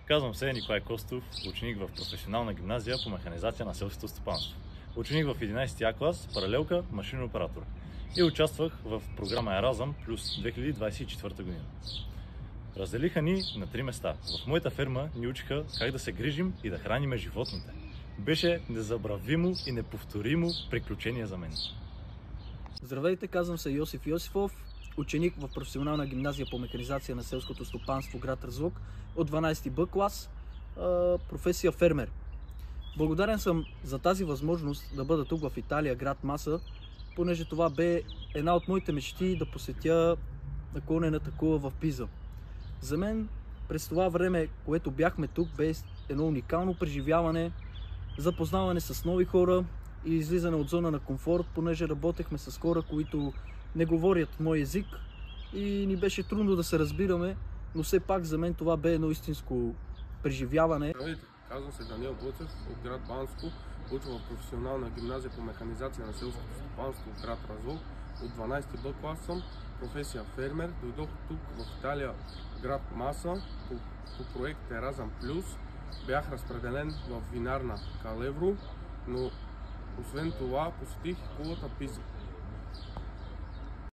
Казвам се Николай Костов, ученик в професионална гимназия по механизация на селското стопанство. Ученик в 11 А клас, паралелка, машинен оператор. И участвах в програма Еразъм плюс 2024 година. Разделиха ни на 3 места. В моята ферма ни учиха как да се грижим и да храним животните. Беше незабравимо и неповторимо приключение за мен. Здравейте, казвам се Йосиф Йосифов, ученик в професионална гимназия по механизация на селското стопанство град Разлог от 12 Б клас, професия фермер. Благодарен съм за тази възможност да бъда тук в Италия, град Маса, понеже това бе една от моите мечти да посетя наклонената кула в Пиза. За мен през това време, което бяхме тук, бе едно уникално преживяване, запознаване с нови хора и излизане от зона на комфорт, понеже работехме с хора, които не говорят мой език и ни беше трудно да се разбираме, но все пак за мен това бе едно истинско преживяване. Здравейте, казвам се Даниел Боцев от град Банско, уча в професионална гимназия по механизация на селското стопанство в град Разлог. От 12 Б клас съм, професия фермер. Дойдох тук в Италия, град Маса, по проект Еразъм плюс. Бях разпределен в винарна Калевро, но освен това посетих кулата Пиза.